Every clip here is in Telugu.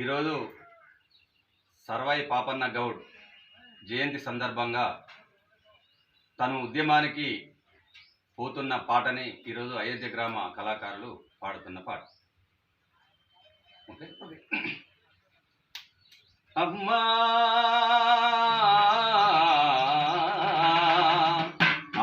ఈరోజు సర్వాయి పాపన్న గౌడ్ జయంతి సందర్భంగా తను ఉద్యమానికి పోతున్న పాటని ఈరోజు అయోధ్య గ్రామ కళాకారులు పాడుతున్న పాట. Okay okay. అమ్మా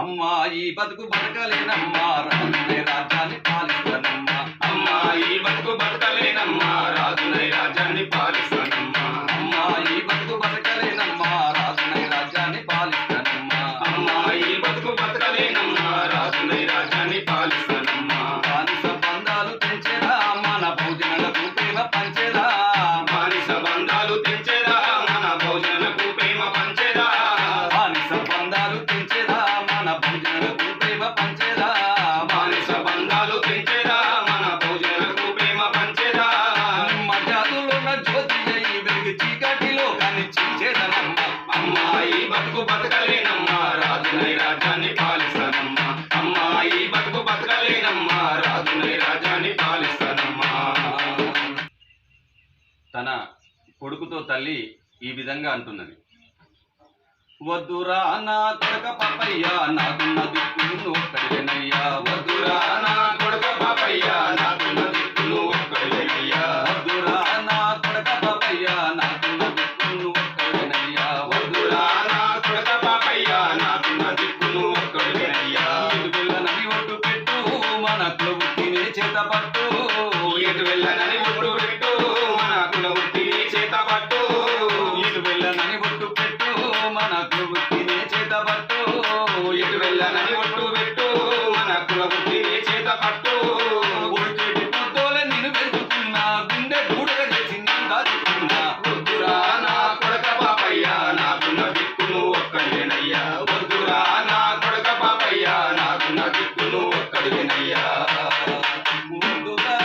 అమ్మా ఈ బతుకు బతకలేనమ్మా, రాజునే రాజ్యాన్ని పాలిస్తానమ్మా. అమ్మా ఈ బతుకు బతకలేనమ్మా, రాజునై రాజ్యాన్ని పాలిస్తానమ్మా. అమ్మా ఈ బతుకు బతకలేనమ్మా, రాజునై రాజ్యాన్ని పాలిస్తానమ్మా. అమ్మా ఈ బతుకు బతకలేనమ్మా, రాజునై రాజ్యాన్ని పాలిస్తానమ్మా. బానిస బంధాలు తెంచేదా మన భోజనాలకు ప్రేమ పంచేదా, బానిస బంధాలు తెంచేదా మన భోజనకు ప్రేమ పంచేదా. బానిస బంధాలు తెంచేదా మన భోజనాలకు ప్రేమ పంచేదా. బానిస బంధాలు తెంచేదా మన భోజనకు ప్రేమ పంచేదా. నిమ్మ జాతులున్న జ్యోతి అయి వెలిగి చీకటిలో కనిచించేదనమ్మా. అమ్మా ఈ బతుకు బతకలేనమ్మా, రాజునై రాజ్యాన్ని పాలిస్తానమ్మా. అమ్మా ఈ బతుకు బతకలేనమ్మా, రాజునై రాజ్యాన్ని పాలిస్తానమ్మా. తన కొడుకుతో తల్లి ఈ విధంగా అంటున్నది. వద్దురా నా కొడక పాపయ్య, నాకున్న దిక్కు ఒక్కడేనయ్యా. వద్దురా నా కొడుక పాపయ్య, నాకున్న దిక్కు నువ్వు ఒక్కడివేనయ్యా. వద్దురా నా కొడక పాపయ్య, నాకున్న దిక్కు ఒక్కడేనయ్యా. వద్దురా నా కొడుక పాపయ్య, నాకున్న దిక్కు నువ్వు ఒక్కడివేనయ్యా. ఎటు వెళ్ళనని ఒట్టు పెట్టు, మన కులవు తినే చేత పట్టు. ఎటు వెళ్ళనని ఒట్టు పెట్టు, మన కుల వృత్తిని చేత పట్టు. ఎటు వెళ్ళనని ఒట్టు పెట్టు, మన కులవు తినే చేత పట్టు. ఎటు వెళ్ళనని ఒట్టు పెట్టు, మన కుల వృత్తిని చేత పట్టు. ఒడిచేటి పొద్దోలే నిన్ను పెంచుకున్నా, గుండె గూడగా చేసి నేను దాచుకున్నా. వద్దురా నా కొడుక పాపయ్య, నాకున్న దిక్కు నువ్వు ఒక్కడివేనయ్యా. వద్దురా నా కొడుక పాపయ్య, నాకున్న దిక్కు నువ్వు ఒక్కడివేనయ్యా. వద్దురా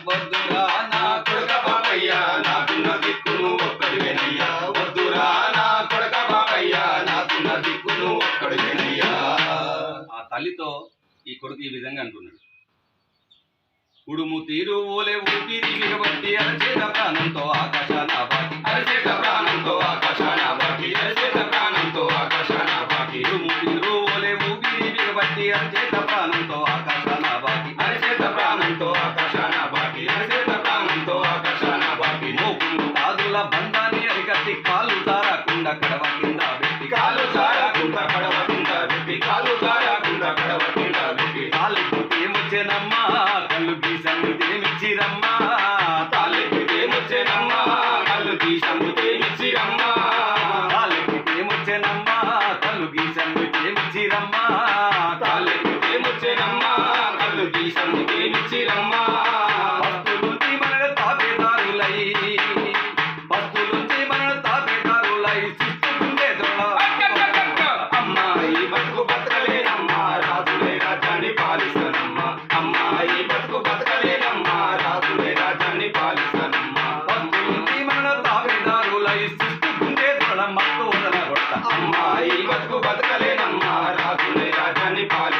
వద్దురా నా నా కొడుక పాపయ్య, నాకున్న దిక్కు నువ్వు ఒక్కడివేనయ్యా. వద్దురా నా కొడుక పాపయ్య, నాకున్న దిక్కు నువ్వు ఒక్కడివేనయ్యా. ఆ తల్లితో ఈ కొడుకు ఈ విధంగా అంటున్నాడు. ఉడుము తీరు ఓలే ఊపిరి బిగబట్టి అరచేత ప్రాణంతో ఆకాశాన బాకి. అరచేత ప్రాణంతో ఆకాశాన బాకి, అరచేత ప్రాణంతో ఆకాశాన బాకి. ఉడుము తీరు ఓలే ఊపిరి బిగబట్టి అరచేత ప్రాణంతో ఆకాశాన బాకి. అరచేత ప్రాణంతో ఆకాశాన బాకి, అరచేత ప్రాణంతో ఆకాశాన బాకి. మోపులు తాదుల బంధాన్ని అరికట్టి కాలు తారకుండా కడవ కింద పెట్టి. కాలు జారకుండా కడవ కింద పెట్టి, కాలు జారకుండా కడవ కింద పెట్టి. కాలుకి ఏమొచ్చేనమ్మా, కళ్ళు గీసంగుతే మిచ్చిరమ్మా. తాళ్ళెక్కితే ముచ్చెనమ్మా, కళ్ళు తీసమ్మితే మిచ్చిరమ్మా. కాలుకి ఏమొచ్చేనమ్మా, కళ్ళు గీసంగుతే మిచ్చిరమ్మా. తాళ్ళెక్కితే ముచ్చెనమ్మా, కళ్ళు తీసమ్మితే మిచ్చిరమ్మా. పస్తులుంచి మన తాపేదారులై, పస్తులుంచి మన తాపేదారులై శిస్తుకుండే దొడ. అమ్మా ఈ బతుకు బతకలేనమ్మా, రాజులే రాజ్యాన్ని పాలిస్తానమ్మా. అమ్మా ఈ బతుకు బతకలేనమ్మా, రాజులే రాజ్యాన్ని పాలిస్తానమ్మా. పస్తులుంచి మన తాపేదారులై శిస్తుకుండే దొడ మత్తు వదల కొడత. అమ్మా ఈ బతుకు బతకలేనమ్మా, రాజులే రాజ్యాన్ని పాలిస్తానమ్మా.